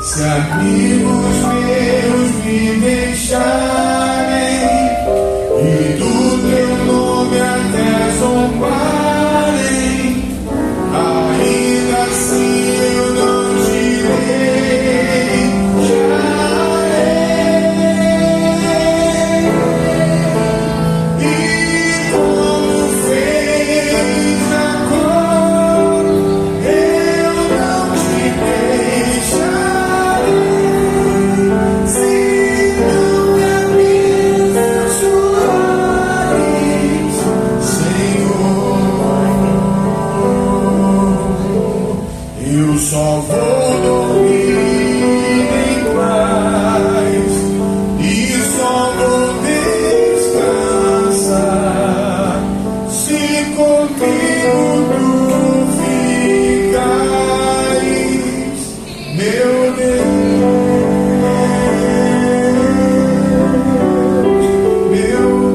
Se amigos meus me deixarem e do teu nome até zombarem, ainda assim eu não te deixarei. E como fez Jacó, eu não te deixarei. Eu só vou dormir em paz e só vou descansar se comigo tu ficares, meu Deus, meu Deus.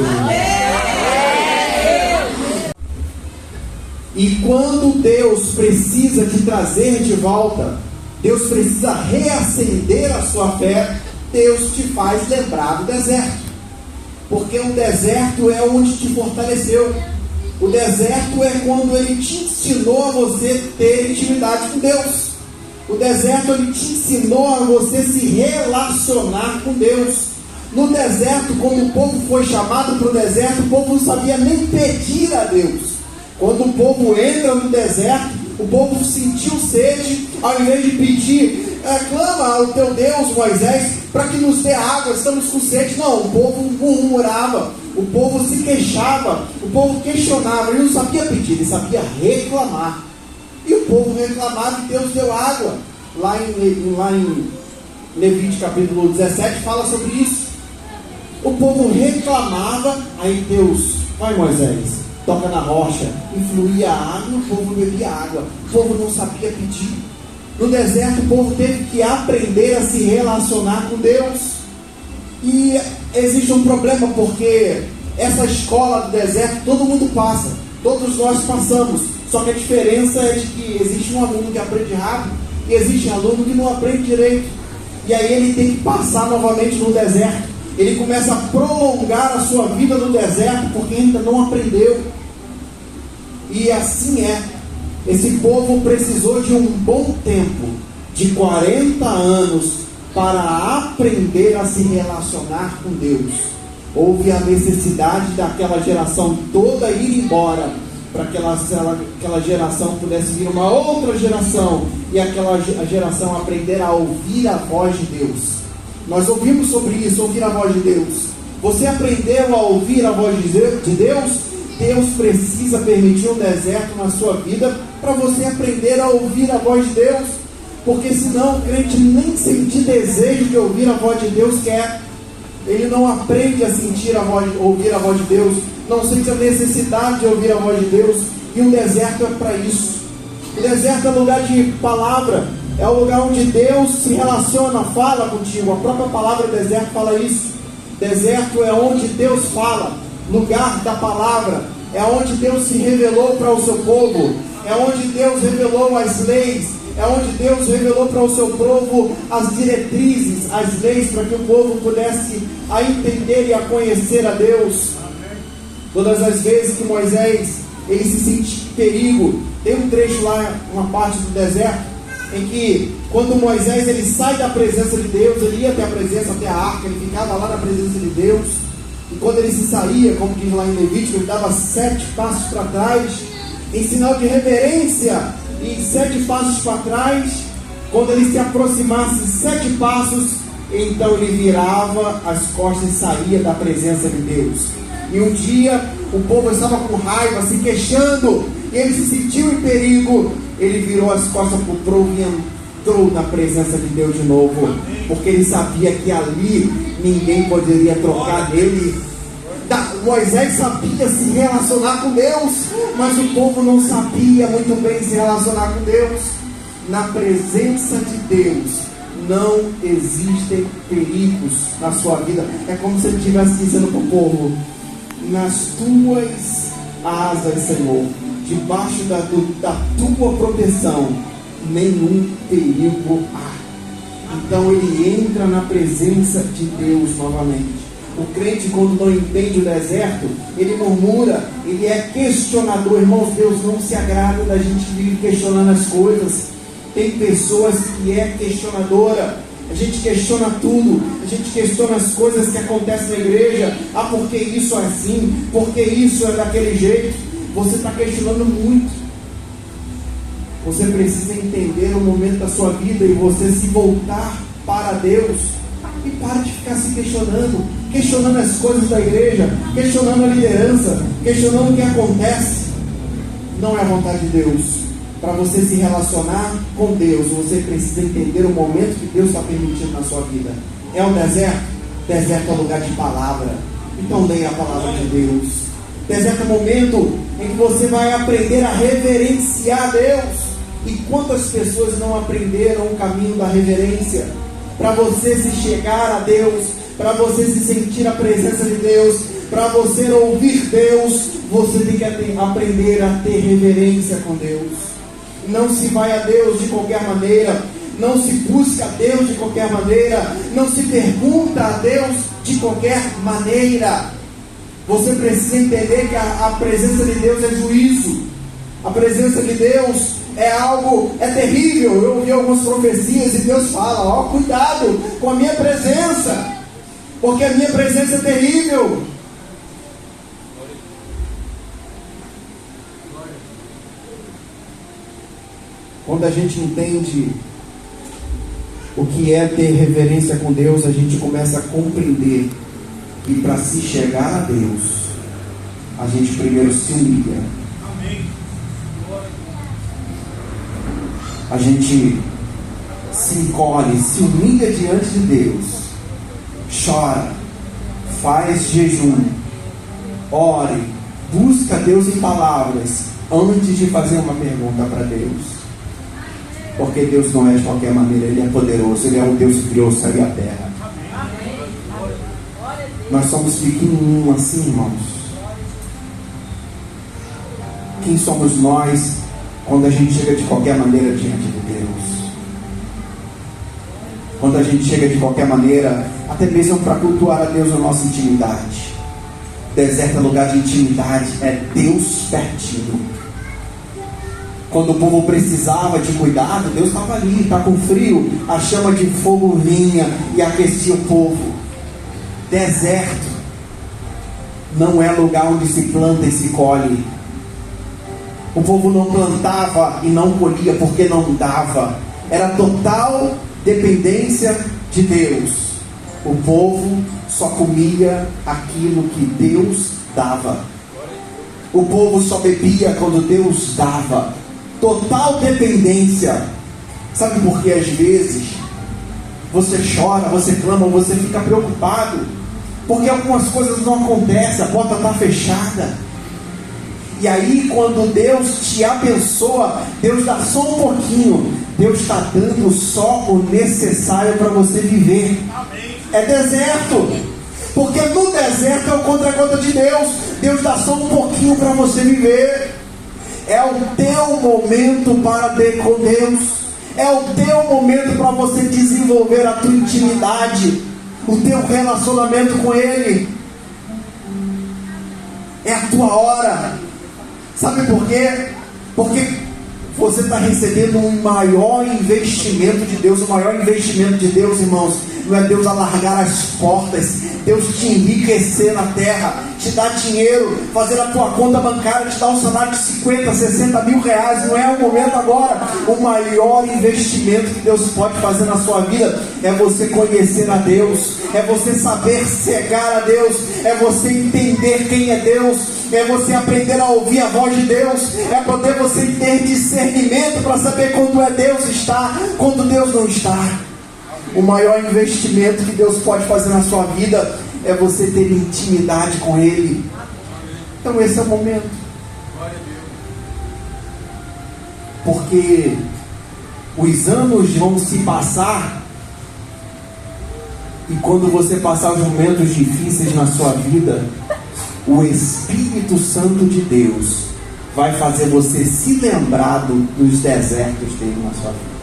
Amém. E quando Deus precisa te trazer de volta, Deus precisa reacender a sua fé, Deus te faz lembrar do deserto. Porque o deserto é onde te fortaleceu. O deserto é quando Ele te ensinou a você ter intimidade com Deus. O deserto Ele te ensinou a você se relacionar com Deus. No deserto, quando o povo foi chamado para o deserto, o povo não sabia nem pedir a Deus. Quando o povo entra no deserto, o povo sentiu sede, ao invés de pedir, clama ao teu Deus, Moisés, para que nos dê água, estamos com sede. Não, o povo murmurava, o povo se queixava, o povo questionava, ele não sabia pedir, ele sabia reclamar. E o povo reclamava e Deus deu água. Lá em Levítico capítulo 17 fala sobre isso. O povo reclamava, aí Deus, vai Moisés, toca na rocha, e fluía a água, o povo bebia água. O povo não sabia pedir. No deserto o povo teve que aprender a se relacionar com Deus. E existe um problema, porque essa escola do deserto todo mundo passa, todos nós passamos. Só que a diferença é de que existe um aluno que aprende rápido e existe um aluno que não aprende direito. E aí ele tem que passar novamente no deserto. Ele começa a prolongar a sua vida no deserto porque ainda não aprendeu. E assim é. Esse povo precisou de um bom tempo, de 40 anos, para aprender a se relacionar com Deus. Houve a necessidade daquela geração toda ir embora, para que aquela geração pudesse vir uma outra geração, e aquela geração aprender a ouvir a voz de Deus. Nós ouvimos sobre isso, ouvir a voz de Deus. Você aprendeu a ouvir a voz de Deus? Deus precisa permitir um deserto na sua vida para você aprender a ouvir a voz de Deus. Porque senão o crente nem sentir desejo de ouvir a voz de Deus quer. Ele não aprende a sentir ouvir a voz de Deus. não sente a necessidade de ouvir a voz de Deus. E o deserto é para isso. O deserto é lugar de palavra, é o lugar onde Deus se relaciona, fala contigo. A própria palavra deserto fala isso. Deserto é onde Deus fala, lugar da palavra, é onde Deus se revelou para o seu povo, é onde Deus revelou as leis, é onde Deus revelou para o seu povo as diretrizes, as leis, para que o povo pudesse a entender e a conhecer a Deus. Todas as vezes que Moisés ele se sente perigo, tem um trecho lá, uma parte do deserto, em que quando Moisés ele sai da presença de Deus, ele ia até a presença, até a arca, ele ficava lá na presença de Deus, e quando ele se saía, como diz lá em Levítico, ele dava 7 passos para trás, em sinal de reverência, e 7 passos para trás. Quando ele se aproximasse 7 passos, então ele virava as costas e saía da presença de Deus. E um dia o povo estava com raiva, se queixando, e ele se sentiu em perigo. Ele virou as costas para o povo e entrou na presença de Deus de novo, porque ele sabia que ali ninguém poderia trocar dele. Moisés sabia se relacionar com Deus, mas o povo não sabia muito bem se relacionar com Deus. Na presença de Deus não existem perigos na sua vida. É como se ele estivesse dizendo para o povo: nas tuas asas, Senhor, debaixo da tua proteção, nenhum perigo há. Então ele entra na presença de Deus novamente. O crente, quando não entende o deserto, ele murmura, ele é questionador. Irmãos, Deus não se agrada da gente vir questionando as coisas. Tem pessoas que é questionadora. A gente questiona tudo, a gente questiona as coisas que acontecem na igreja. Ah, por que isso é assim? Por que isso é daquele jeito? Você está questionando muito. Você precisa entender o momento da sua vida e você se voltar para Deus. E para de ficar se questionando as coisas da igreja, questionando a liderança, questionando o que acontece. Não é a vontade de Deus. Para você se relacionar com Deus, você precisa entender o momento que Deus está permitindo na sua vida. É um deserto? Deserto é lugar de palavra. Então leia a palavra de Deus. Deserto é o momento em que você vai aprender a reverenciar Deus. E quantas pessoas não aprenderam o caminho da reverência? Para você se chegar a Deus, para você se sentir a presença de Deus, para você ouvir Deus, você tem que aprender a ter reverência com Deus. Não se vai a Deus de qualquer maneira, não se busca a Deus de qualquer maneira, não se pergunta a Deus de qualquer maneira. Você precisa entender que a presença de Deus é juízo. A presença de Deus é algo, é terrível. Eu ouvi algumas profecias e Deus fala: ó, cuidado com a minha presença, porque a minha presença é terrível. Quando a gente entende o que é ter reverência com Deus, a gente começa a compreender que para se chegar a Deus, a gente primeiro se humilha. A gente se encolhe, se humilha diante de Deus, chora, faz jejum, ore, busca Deus em palavras, antes de fazer uma pergunta para Deus. Porque Deus não é de qualquer maneira, Ele é poderoso, Ele é o Deus que criou o céu e a terra. Nós somos pequenininhos assim, irmãos. Quem somos nós quando a gente chega de qualquer maneira diante de Deus? Quando a gente chega de qualquer maneira, até mesmo para cultuar a Deus na nossa intimidade. Deserto é lugar de intimidade, é Deus pertinho. Quando o povo precisava de cuidado, Deus estava ali, está com frio, a chama de fogo vinha e aquecia o povo. Deserto não é lugar onde se planta e se colhe. O povo não plantava e não colhia porque não dava. Era total dependência de Deus. O povo só comia aquilo que Deus dava. O povo só bebia quando Deus dava. Total dependência. Sabe por que às vezes você chora, você clama, você fica preocupado? porque algumas coisas não acontecem, a porta está fechada. E aí, quando Deus te abençoa, Deus dá só um pouquinho. Deus está dando só o necessário para você viver. É deserto, porque no deserto é o contra-gota de Deus. Deus dá só um pouquinho para você viver. É o teu momento para ter com Deus. É o teu momento para você desenvolver a tua intimidade, o teu relacionamento com Ele. É a tua hora. Sabe por quê? Porque você está recebendo um maior investimento de Deus. O maior investimento de Deus, irmãos, não é Deus alargar as portas, Deus te enriquecer na terra, te dar dinheiro, fazer a tua conta bancária, te dar um salário de 50, 60 mil reais. Não é o momento agora. O maior investimento que Deus pode fazer na sua vida é você conhecer a Deus, é você saber cegar a Deus, é você entender quem é Deus, é você aprender a ouvir a voz de Deus, é poder você ter discernimento para saber quando é Deus está, quando Deus não está. O maior investimento que Deus pode fazer na sua vida é você ter intimidade com Ele. Então esse é o momento. Porque os anos vão se passar, e quando você passar os momentos difíceis na sua vida, o Espírito Santo de Deus vai fazer você se lembrar dos desertos dele na sua vida.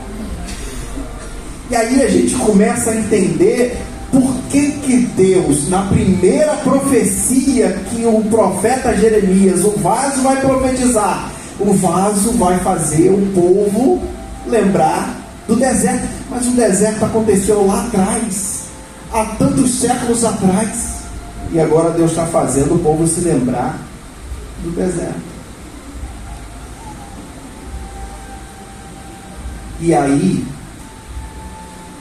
E aí a gente começa a entender por que Deus, na primeira profecia que o profeta Jeremias, o vaso vai profetizar, o vaso vai fazer o povo lembrar do deserto. Mas o deserto aconteceu lá atrás, há tantos séculos atrás, e agora Deus está fazendo o povo se lembrar do deserto. E aí,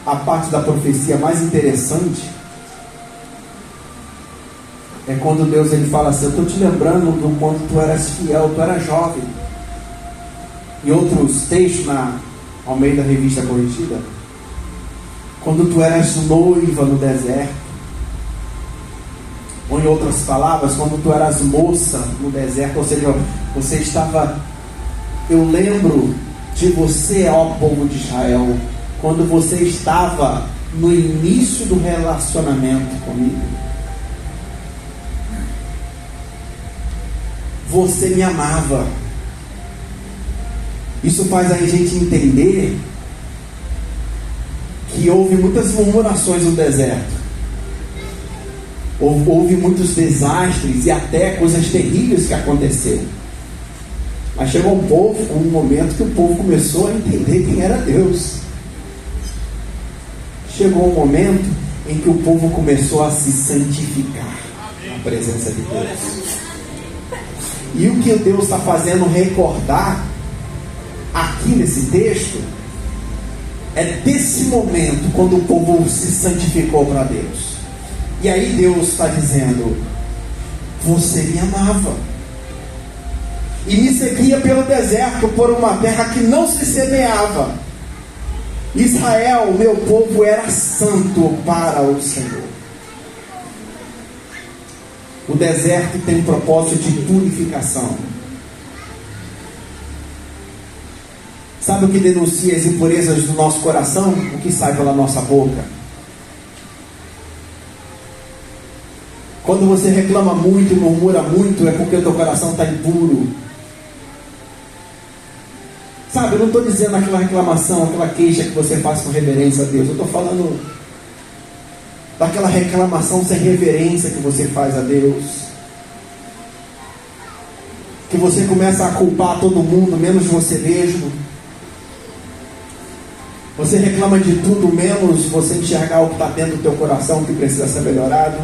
a parte da profecia mais interessante é quando Deus ele fala assim: eu estou te lembrando do quando tu eras fiel, tu eras jovem. Em outros textos, na Almeida Revista Corrigida, quando tu eras noiva no deserto, ou em outras palavras, quando tu eras moça no deserto, ou seja, você estava, eu lembro de você, ó povo de Israel, quando você estava no início do relacionamento comigo. Você me amava. Isso faz a gente entender que houve muitas murmurações no deserto. Houve muitos desastres e até coisas terríveis que aconteceram. Mas chegou um momento que o povo começou a entender quem era Deus. Chegou um momento em que o povo começou a se santificar na presença de Deus. E o que Deus está fazendo recordar aqui nesse texto é desse momento quando o povo se santificou para Deus. E aí Deus está dizendo: você me amava e me seguia pelo deserto, por uma terra que não se semeava. Israel, meu povo, era santo para o Senhor. O deserto tem um propósito de purificação. Sabe o que denuncia as impurezas do nosso coração? O que sai pela nossa boca. Quando você reclama muito e murmura muito, é porque o teu coração está impuro. Sabe, eu não estou dizendo aquela reclamação, aquela queixa que você faz com reverência a Deus. Eu estou falando daquela reclamação sem reverência que você faz a Deus. Que você começa a culpar todo mundo, menos você mesmo. Você reclama de tudo, menos você enxergar o que está dentro do teu coração, o que precisa ser melhorado,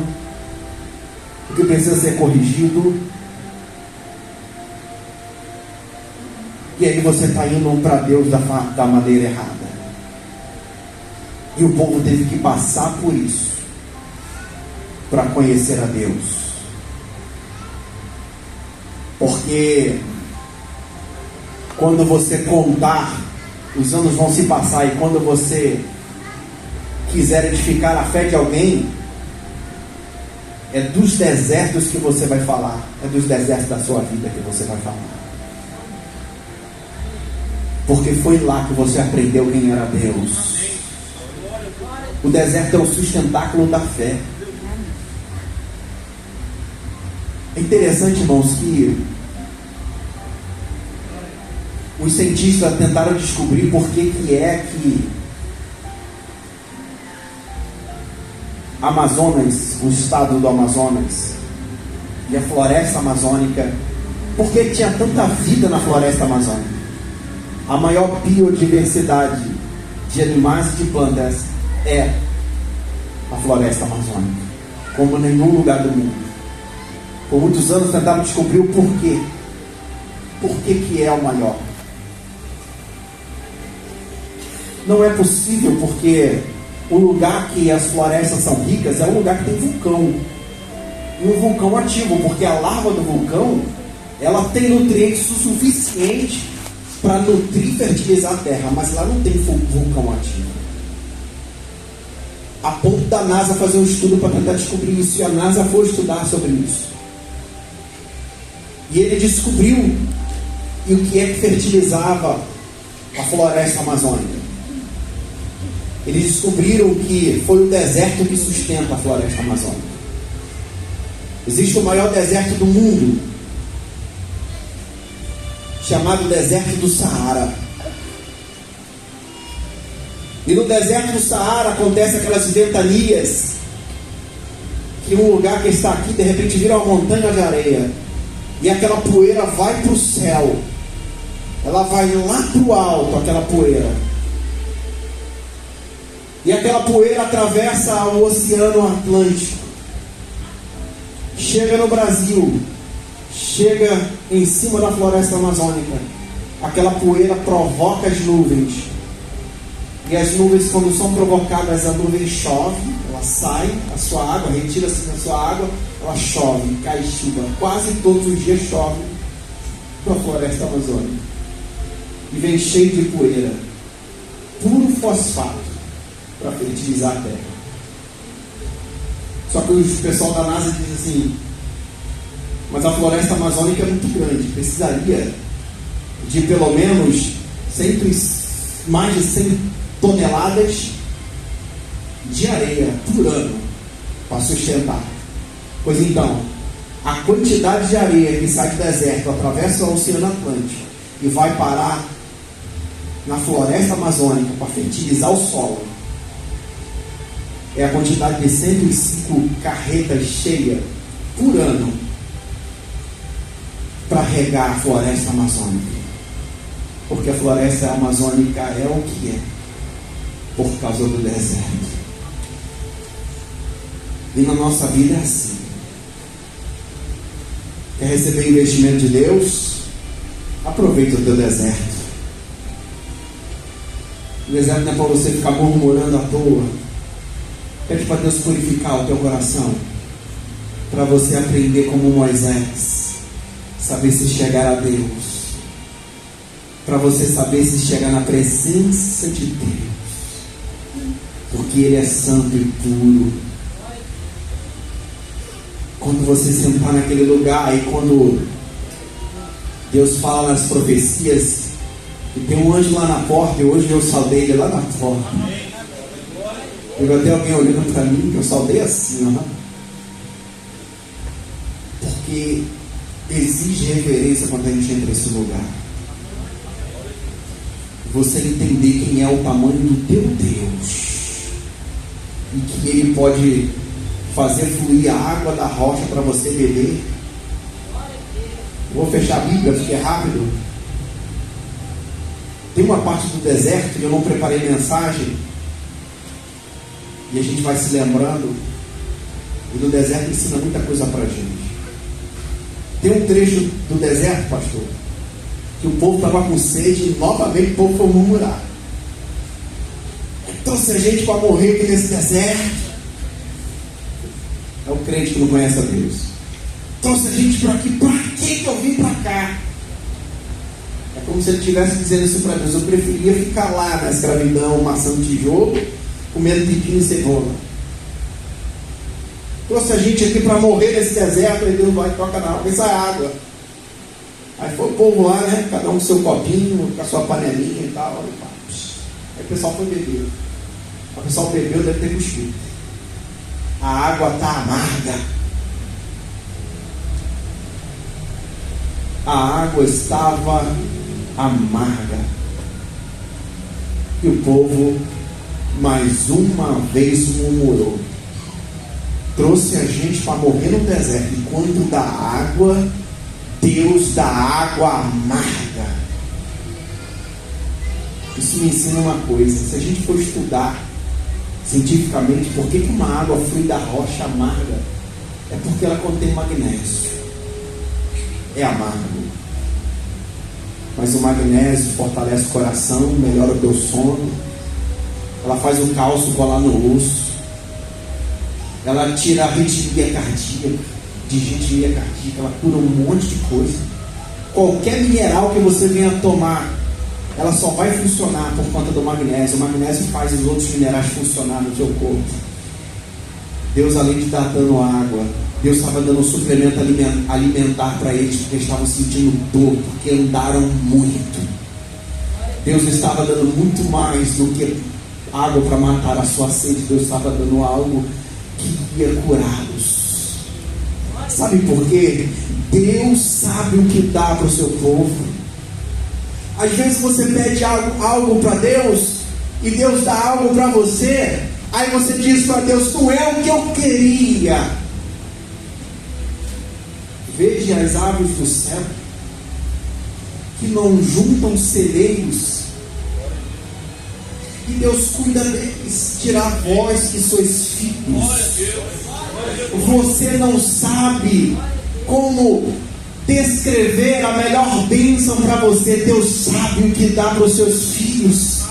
o que precisa ser corrigido. E aí você está indo para Deus da maneira errada. E o povo teve que passar por isso para conhecer a Deus. Porque quando você contar, os anos vão se passar, e quando você quiser edificar a fé de alguém, É dos desertos que você vai falar. É dos desertos da sua vida que você vai falar. Porque foi lá que você aprendeu quem era Deus. O deserto é o sustentáculo da fé. É interessante, irmãos, que os cientistas tentaram descobrir por que é que Amazonas, o estado do Amazonas e a floresta amazônica, por que tinha tanta vida na floresta amazônica? A maior biodiversidade de animais e de plantas é a floresta amazônica, como nenhum lugar do mundo. Por muitos anos tentaram descobrir o porquê. Por que é o maior? Não é possível, porque o lugar que as florestas são ricas é um lugar que tem vulcão. E um vulcão ativo, porque a larva do vulcão, ela tem nutrientes o suficiente para nutrir e fertilizar a terra, mas lá não tem vulcão ativo. A ponto da NASA fazer um estudo para tentar descobrir isso, e a NASA foi estudar sobre isso. E ele descobriu e o que é que fertilizava a floresta amazônica. Eles descobriram que foi o deserto que sustenta a floresta amazônica. Existe o maior deserto do mundo, chamado deserto do Saara. E no deserto do Saara acontecem aquelas ventanias, que um lugar que está aqui de repente vira uma montanha de areia, e aquela poeira vai para o céu. Ela vai lá para o alto, aquela poeira. E aquela poeira atravessa o Oceano Atlântico, chega no Brasil, chega em cima da floresta amazônica. Aquela poeira provoca as nuvens. E as nuvens, quando são provocadas, a nuvem chove, ela sai, a sua água, retira-se da sua água, ela chove, cai chuva. Quase todos os dias chove na floresta amazônica. E vem cheio de poeira, puro fosfato, para fertilizar a terra. Só que o pessoal da NASA diz assim: mas a floresta amazônica é muito grande, precisaria de pelo menos mais de 100 toneladas de areia por ano para sustentar. Pois então, a quantidade de areia que sai do deserto, atravessa o Oceano Atlântico e vai parar na floresta amazônica para fertilizar o solo, é a quantidade de 105 carretas cheias por ano para regar a floresta amazônica. Porque a floresta amazônica é o que é por causa do deserto. E na nossa vida é assim. Quer receber investimento de Deus? Aproveita o teu deserto. O deserto não é para você ficar murmurando à toa. Pede para Deus purificar o teu coração, para você aprender como Moisés, saber se chegar a Deus, para você saber se chegar na presença de Deus, porque Ele é santo e puro. Quando você sentar naquele lugar, e quando Deus fala nas profecias que tem um anjo lá na porta, e hoje eu saudei ele lá na porta. Eu até alguém olhando para mim, que eu saudei assim, porque exige reverência quando a gente entra nesse lugar. Você entender quem é o tamanho do teu Deus, e que Ele pode fazer fluir a água da rocha para você beber. Vou fechar a Bíblia, porque é rápido. Tem uma parte do deserto que eu não preparei mensagem, e a gente vai se lembrando, e do deserto ensina muita coisa para a gente. Tem um trecho do deserto, pastor, que o povo estava com sede e novamente o povo foi murmurar. Então, se a gente vai morrer aqui nesse deserto, é o crente que não conhece a Deus. Então, se a gente por aqui, para que eu vim para cá? É como se ele estivesse dizendo isso para Deus: eu preferia ficar lá na escravidão, amassando tijolo, comendo pepino e cebola. trouxe a gente aqui para morrer nesse deserto. Aí Deus vai e toca na água e sai água. Aí foi o povo lá, né? Cada um com seu copinho, com a sua panelinha e tal. Aí o pessoal foi beber. O pessoal bebeu, deve ter cuspido. A água está amarga. A água estava amarga. E o povo mais uma vez murmurou. Trouxe a gente para morrer no deserto. E quando dá água, Deus dá água amarga. Isso me ensina uma coisa. Se a gente for estudar cientificamente por que uma água flui da rocha amarga, é porque ela contém magnésio. É amargo. Mas o magnésio fortalece o coração, melhora o teu sono. Ela faz o cálcio colar no osso. Ela tira a arritmia cardíaca, disritmia cardíaca, ela cura um monte de coisa. Qualquer mineral que você venha tomar, ela só vai funcionar por conta do magnésio. O magnésio faz os outros minerais funcionar no teu corpo. Deus, além de estar dando água, Deus estava dando um suplemento alimentar para eles, porque eles estavam sentindo dor, porque andaram muito. Deus estava dando muito mais do que água para matar a sua sede. Deus estava dando algo que ia curá-los. Sabe por quê? Deus sabe o que dá para o seu povo. Às vezes você pede algo para Deus, e Deus dá algo para você, aí você diz para Deus: não é o que eu queria. Veja as aves do céu, que não juntam celeiros, e Deus cuida deles. Dirá vós que sois filhos. Você não sabe como descrever a melhor bênção para você. Deus sabe o que dá para os seus filhos,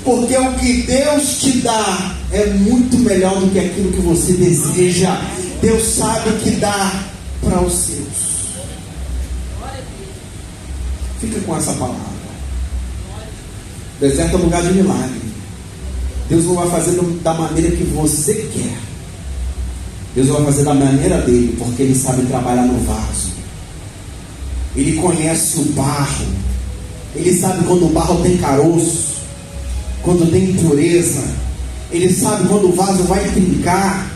porque o que Deus te dá é muito melhor do que aquilo que você deseja. Deus sabe o que dá para os seus. Fica com essa palavra. Deserto é lugar de milagre. Deus não vai fazer da maneira que você quer. Deus vai fazer da maneira dele, porque ele sabe trabalhar no vaso. Ele conhece o barro. Ele sabe quando o barro tem caroço, quando tem impureza. Ele sabe quando o vaso vai trincar.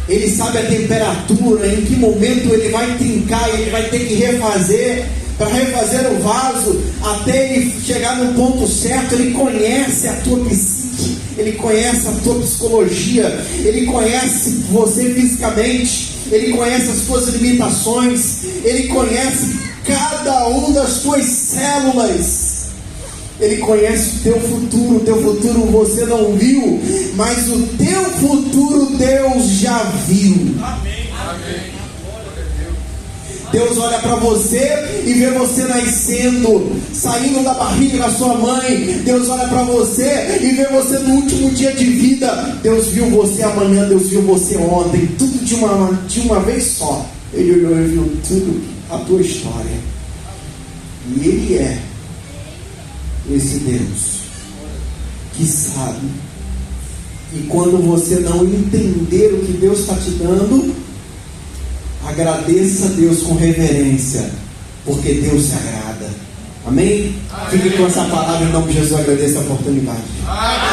Ele sabe a temperatura, em que momento ele vai trincar, e ele vai ter que refazer, para refazer o vaso, até ele chegar no ponto certo. Ele conhece a tua psique, ele conhece a tua psicologia, ele conhece você fisicamente, ele conhece as tuas limitações, ele conhece cada uma das tuas células. Ele conhece o teu futuro você não viu, mas o teu futuro Deus já viu. Amém. Amém. Deus olha para você e vê você nascendo, saindo da barriga da sua mãe. Deus olha para você e vê você no último dia de vida. Deus viu você amanhã, Deus viu você ontem, tudo de uma vez só. Ele olhou e viu tudo, a tua história. E Ele é esse Deus que sabe. E quando você não entender o que Deus está te dando, agradeça a Deus com reverência, porque Deus se agrada. Amém? Fique com essa palavra em nome de Jesus. Agradeça a oportunidade. Amém.